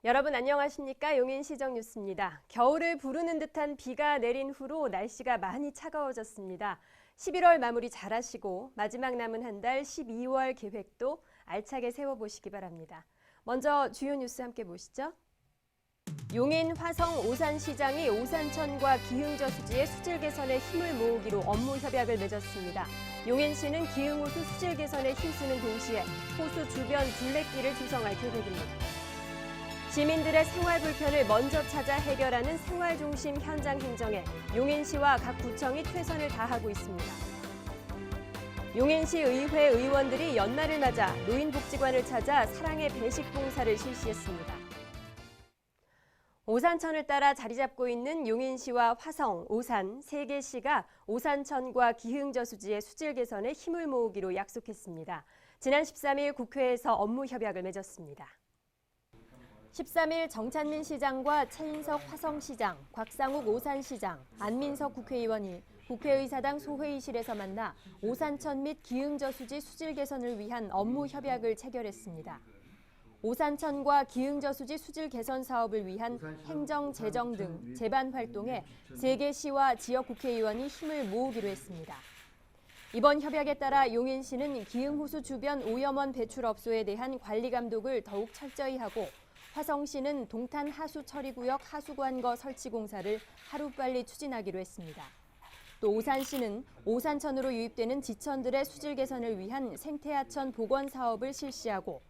여러분 안녕하십니까? 용인시정 뉴스입니다. 겨울을 부르는 듯한 비가 내린 후로 날씨가 많이 차가워졌습니다. 11월 마무리 잘하시고 마지막 남은 한 달 12월 계획도 알차게 세워보시기 바랍니다. 먼저 주요 뉴스 함께 보시죠. 용인 화성 오산시장이 오산천과 기흥저수지의 수질 개선에 힘을 모으기로 업무 협약을 맺었습니다. 용인시는 기흥호수 수질 개선에 힘쓰는 동시에 호수 주변 둘레길을 조성할 계획입니다. 시민들의 생활 불편을 먼저 찾아 해결하는 생활중심 현장 행정에 용인시와 각 구청이 최선을 다하고 있습니다. 용인시 의회 의원들이 연말을 맞아 노인복지관을 찾아 사랑의 배식 봉사를 실시했습니다. 오산천을 따라 자리 잡고 있는 용인시와 화성, 오산 세 개 시가 오산천과 기흥저수지의 수질 개선에 힘을 모으기로 약속했습니다. 지난 13일 국회에서 업무 협약을 맺었습니다. 13일 정찬민 시장과 최인석 화성시장, 곽상욱 오산시장, 안민석 국회의원이 국회의사당 소회의실에서 만나 오산천 및 기흥저수지 수질 개선을 위한 업무 협약을 체결했습니다. 오산천과 기흥저수지 수질 개선 사업을 위한 행정, 재정 등 제반 활동에 세 개 시와 지역 국회의원이 힘을 모으기로 했습니다. 이번 협약에 따라 용인시는 기흥호수 주변 오염원 배출업소에 대한 관리 감독을 더욱 철저히 하고 화성시는 동탄 하수처리구역 하수관거 설치 공사를 하루빨리 추진하기로 했습니다. 또 오산시는 오산천으로 유입되는 지천들의 수질 개선을 위한 생태하천 복원 사업을 실시하고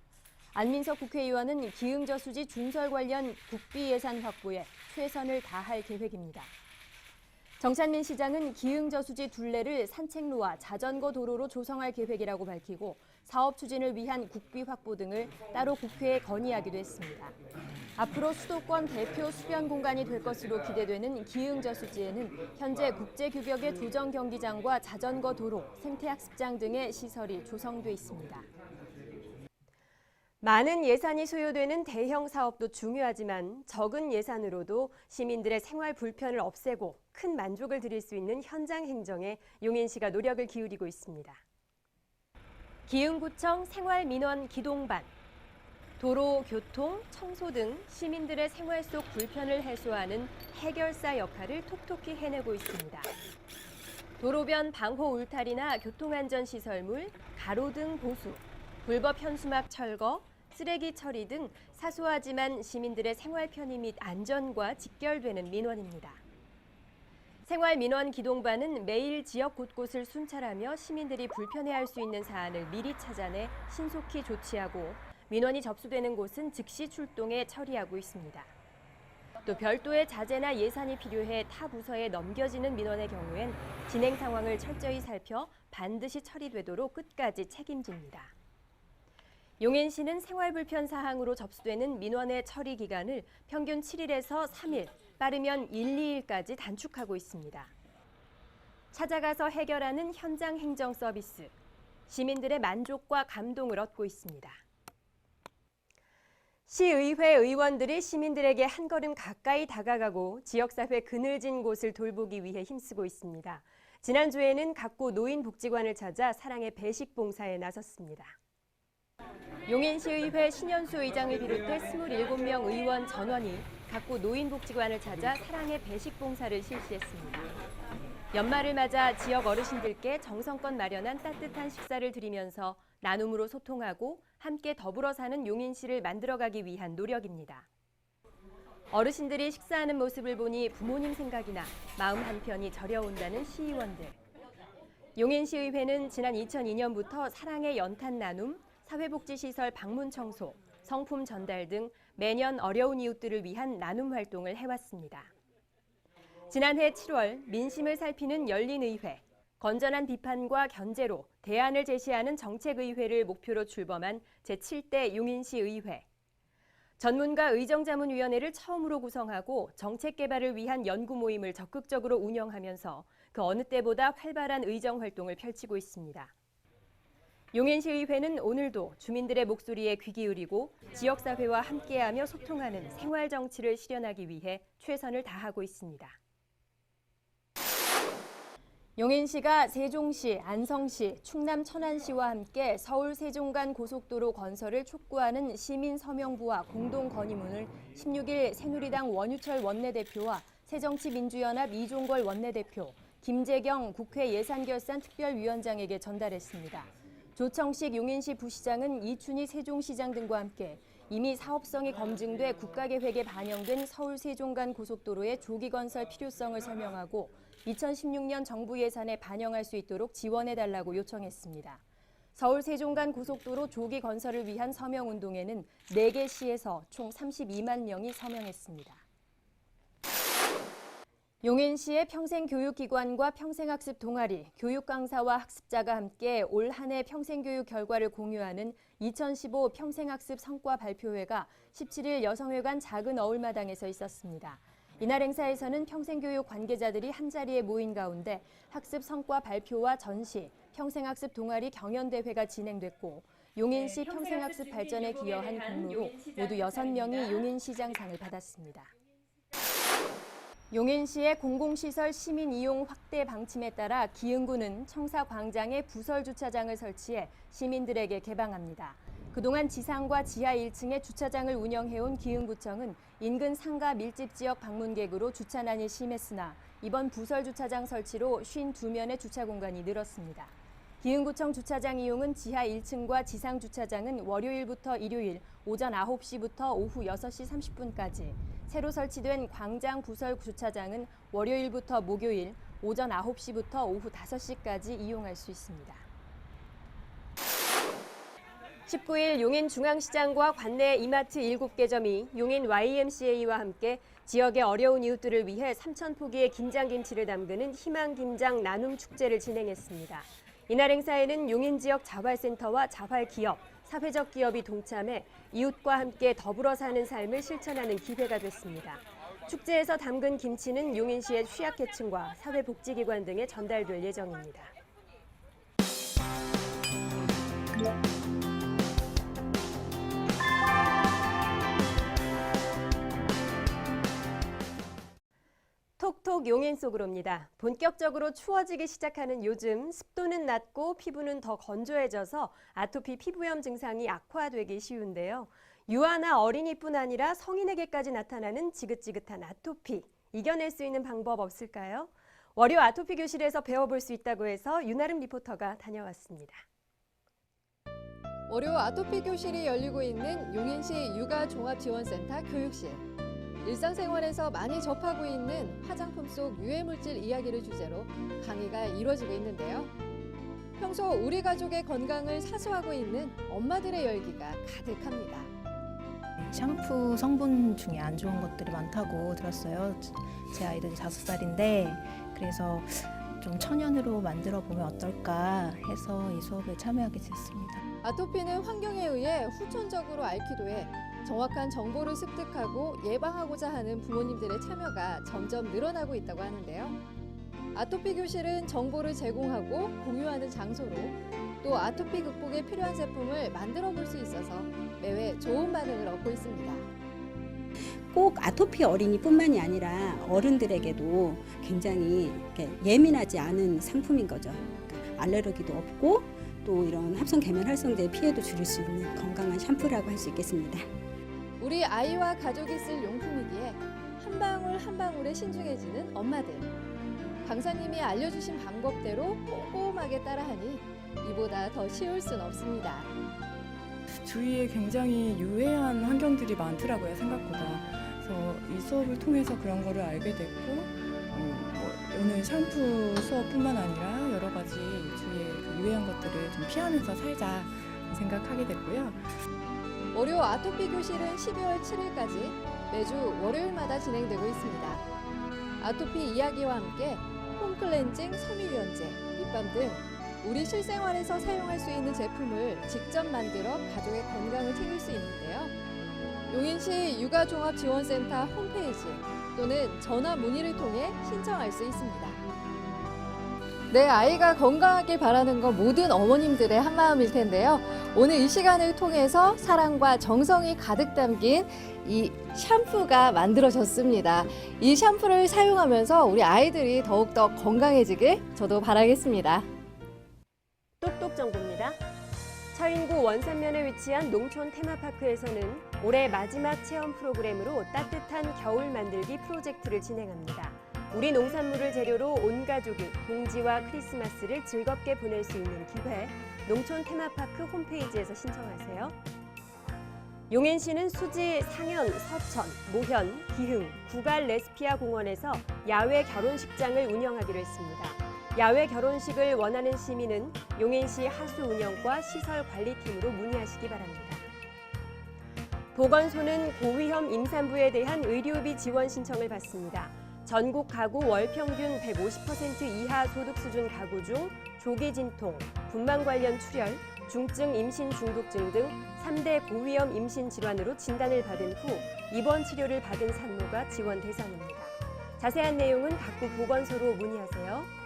안민석 국회의원은 기흥저수지 준설 관련 국비 예산 확보에 최선을 다할 계획입니다. 정찬민 시장은 기흥저수지 둘레를 산책로와 자전거 도로로 조성할 계획이라고 밝히고 사업 추진을 위한 국비 확보 등을 따로 국회에 건의하기도 했습니다. 앞으로 수도권 대표 수변 공간이 될 것으로 기대되는 기흥저수지에는 현재 국제규격의 두정 경기장과 자전거 도로, 생태학습장 등의 시설이 조성돼 있습니다. 많은 예산이 소요되는 대형 사업도 중요하지만 적은 예산으로도 시민들의 생활 불편을 없애고 큰 만족을 드릴 수 있는 현장 행정에 용인시가 노력을 기울이고 있습니다. 기흥구청 생활민원 기동반, 도로, 교통, 청소 등 시민들의 생활 속 불편을 해소하는 해결사 역할을 톡톡히 해내고 있습니다. 도로변 방호 울타리나 교통안전시설물, 가로등 보수, 불법 현수막 철거, 쓰레기 처리 등 사소하지만 시민들의 생활 편의 및 안전과 직결되는 민원입니다. 생활민원 기동반은 매일 지역 곳곳을 순찰하며 시민들이 불편해할 수 있는 사안을 미리 찾아내 신속히 조치하고 민원이 접수되는 곳은 즉시 출동해 처리하고 있습니다. 또 별도의 자재나 예산이 필요해 타 부서에 넘겨지는 민원의 경우엔 진행 상황을 철저히 살펴 반드시 처리되도록 끝까지 책임집니다. 용인시는 생활불편 사항으로 접수되는 민원의 처리 기간을 평균 7일에서 3일, 빠르면 1, 2일까지 단축하고 있습니다. 찾아가서 해결하는 현장 행정 서비스, 시민들의 만족과 감동을 얻고 있습니다. 시의회 의원들이 시민들에게 한 걸음 가까이 다가가고 지역사회 그늘진 곳을 돌보기 위해 힘쓰고 있습니다. 지난주에는 각구 노인복지관을 찾아 사랑의 배식 봉사에 나섰습니다. 용인시의회 신현수 의장을 비롯해 27명 의원 전원이 각구 노인복지관을 찾아 사랑의 배식 봉사를 실시했습니다. 연말을 맞아 지역 어르신들께 정성껏 마련한 따뜻한 식사를 드리면서 나눔으로 소통하고 함께 더불어 사는 용인시를 만들어가기 위한 노력입니다. 어르신들이 식사하는 모습을 보니 부모님 생각이나 마음 한편이 저려온다는 시의원들. 용인시의회는 지난 2002년부터 사랑의 연탄 나눔, 사회복지시설 방문 청소, 성품 전달 등 매년 어려운 이웃들을 위한 나눔 활동을 해왔습니다. 지난해 7월 민심을 살피는 열린의회, 건전한 비판과 견제로 대안을 제시하는 정책의회를 목표로 출범한 제7대 용인시의회. 전문가 의정자문위원회를 처음으로 구성하고 정책 개발을 위한 연구 모임을 적극적으로 운영하면서 그 어느 때보다 활발한 의정 활동을 펼치고 있습니다. 용인시의회는 오늘도 주민들의 목소리에 귀 기울이고 지역사회와 함께하며 소통하는 생활정치를 실현하기 위해 최선을 다하고 있습니다. 용인시가 세종시, 안성시, 충남 천안시와 함께 서울 세종 간 고속도로 건설을 촉구하는 시민 서명부와 공동 건의문을 16일 새누리당 원유철 원내대표와 새정치민주연합 이종걸 원내대표, 김재경 국회 예산결산특별위원장에게 전달했습니다. 조청식 용인시 부시장은 이춘희 세종시장 등과 함께 이미 사업성이 검증돼 국가계획에 반영된 서울 세종 간 고속도로의 조기 건설 필요성을 설명하고 2016년 정부 예산에 반영할 수 있도록 지원해달라고 요청했습니다. 서울 세종 간 고속도로 조기 건설을 위한 서명운동에는 4개 시에서 총 32만 명이 서명했습니다. 용인시의 평생교육기관과 평생학습 동아리, 교육강사와 학습자가 함께 올 한 해 평생교육 결과를 공유하는 2015 평생학습 성과 발표회가 17일 여성회관 작은 어울마당에서 있었습니다. 이날 행사에서는 평생교육 관계자들이 한자리에 모인 가운데 학습 성과 발표와 전시, 평생학습 동아리 경연대회가 진행됐고 용인시 평생학습 발전에 기여한 공로로 모두 6명이 용인시장상을 받았습니다. 용인시의 공공시설 시민 이용 확대 방침에 따라 기흥구는 청사광장에 부설 주차장을 설치해 시민들에게 개방합니다. 그동안 지상과 지하 1층에 주차장을 운영해온 기흥구청은 인근 상가 밀집 지역 방문객으로 주차난이 심했으나 이번 부설 주차장 설치로 52면의 주차 공간이 늘었습니다. 기흥구청 주차장 이용은 지하 1층과 지상 주차장은 월요일부터 일요일 오전 9시부터 오후 6시 30분까지, 새로 설치된 광장 부설 주차장은 월요일부터 목요일 오전 9시부터 오후 5시까지 이용할 수 있습니다. 19일 용인중앙시장과 관내 이마트 7개점이 용인 YMCA와 함께 지역의 어려운 이웃들을 위해 3,000포기의 김장김치를 담그는 희망김장 나눔축제를 진행했습니다. 이날 행사에는 용인 지역 자활센터와 자활기업, 사회적 기업이 동참해 이웃과 함께 더불어 사는 삶을 실천하는 기회가 됐습니다. 축제에서 담근 김치는 용인시의 취약계층과 사회복지기관 등에 전달될 예정입니다. 톡톡 용인 속으로입니다. 본격적으로 추워지기 시작하는 요즘 습도는 낮고 피부는 더 건조해져서 아토피 피부염 증상이 악화되기 쉬운데요. 유아나 어린이뿐 아니라 성인에게까지 나타나는 지긋지긋한 아토피. 이겨낼 수 있는 방법 없을까요? 월요 아토피 교실에서 배워볼 수 있다고 해서 윤아름 리포터가 다녀왔습니다. 월요 아토피 교실이 열리고 있는 용인시 육아종합지원센터 교육실. 일상생활에서 많이 접하고 있는 화장품 속 유해물질 이야기를 주제로 강의가 이루어지고 있는데요. 평소 우리 가족의 건강을 사수하고 있는 엄마들의 열기가 가득합니다. 샴푸 성분 중에 안 좋은 것들이 많다고 들었어요. 제 아이들이 5살인데 그래서 좀 천연으로 만들어 보면 어떨까 해서 이 수업에 참여하게 됐습니다. 아토피는 환경에 의해 후천적으로 앓기도 해 정확한 정보를 습득하고 예방하고자 하는 부모님들의 참여가 점점 늘어나고 있다고 하는데요. 아토피 교실은 정보를 제공하고 공유하는 장소로 또 아토피 극복에 필요한 제품을 만들어 볼 수 있어서 매회 좋은 반응을 얻고 있습니다. 꼭 아토피 어린이뿐만이 아니라 어른들에게도 굉장히 예민하지 않은 상품인 거죠. 그러니까 알레르기도 없고 또 이런 합성 계면 활성제의 피해도 줄일 수 있는 건강한 샴푸라고 할 수 있겠습니다. 우리 아이와 가족이 쓸 용품이기에 한 방울 한 방울에 신중해지는 엄마들. 강사님이 알려주신 방법대로 꼼꼼하게 따라하니 이보다 더 쉬울 순 없습니다. 주위에 굉장히 유해한 환경들이 많더라고요, 생각보다. 그래서 이 수업을 통해서 그런 거를 알게 됐고 오늘 샴푸 수업뿐만 아니라 여러 가지 주위의 그 유해한 것들을 좀 피하면서 살자 생각하게 됐고요. 월요 아토피 교실은 12월 7일까지 매주 월요일마다 진행되고 있습니다. 아토피 이야기와 함께 홈클렌징, 섬유유연제, 립밤 등 우리 실생활에서 사용할 수 있는 제품을 직접 만들어 가족의 건강을 챙길 수 있는데요. 용인시 육아종합지원센터 홈페이지 또는 전화 문의를 통해 신청할 수 있습니다. 내 아이가 건강하길 바라는 건 모든 어머님들의 한마음일 텐데요. 오늘 이 시간을 통해서 사랑과 정성이 가득 담긴 이 샴푸가 만들어졌습니다. 이 샴푸를 사용하면서 우리 아이들이 더욱더 건강해지길 저도 바라겠습니다. 똑똑 정보입니다. 처인구 원산면에 위치한 농촌 테마파크에서는 올해 마지막 체험 프로그램으로 따뜻한 겨울 만들기 프로젝트를 진행합니다. 우리 농산물을 재료로 온 가족이 동지와 크리스마스를 즐겁게 보낼 수 있는 기회, 농촌 테마파크 홈페이지에서 신청하세요. 용인시는 수지, 상현, 서천, 모현, 기흥, 구갈 레스피아 공원에서 야외 결혼식장을 운영하기로 했습니다. 야외 결혼식을 원하는 시민은 용인시 하수운영과 시설관리팀으로 문의하시기 바랍니다. 보건소는 고위험 임산부에 대한 의료비 지원 신청을 받습니다. 전국 가구 월 평균 150% 이하 소득 수준 가구 중 조기 진통, 분만 관련 출혈, 중증 임신 중독증 등 3대 고위험 임신 질환으로 진단을 받은 후 입원 치료를 받은 산모가 지원 대상입니다. 자세한 내용은 각구 보건소로 문의하세요.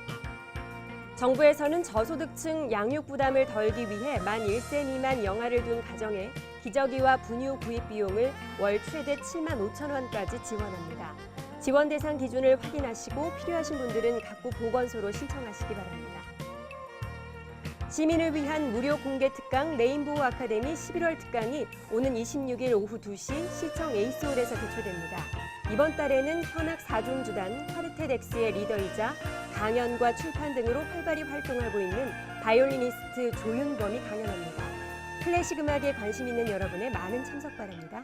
정부에서는 저소득층 양육 부담을 덜기 위해 만 1세 미만 영아를 둔 가정에 기저귀와 분유 구입 비용을 월 최대 7만 5천 원까지 지원합니다. 지원 대상 기준을 확인하시고 필요하신 분들은 각구 보건소로 신청하시기 바랍니다. 시민을 위한 무료 공개 특강 레인보우 아카데미 11월 특강이 오는 26일 오후 2시 시청 에이스홀에서 개최됩니다. 이번 달에는 현악 4종주단 화르테덱스의 리더이자 강연과 출판 등으로 활발히 활동하고 있는 바이올리니스트 조윤범이 강연합니다. 클래식 음악에 관심 있는 여러분의 많은 참석 바랍니다.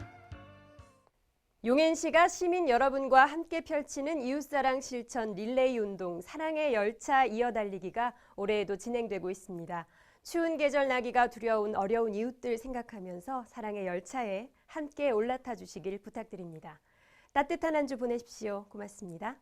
용인시가 시민 여러분과 함께 펼치는 이웃사랑 실천 릴레이 운동 사랑의 열차 이어달리기가 올해에도 진행되고 있습니다. 추운 계절 나기가 두려운 어려운 이웃들 생각하면서 사랑의 열차에 함께 올라타 주시길 부탁드립니다. 따뜻한 한 주 보내십시오. 고맙습니다.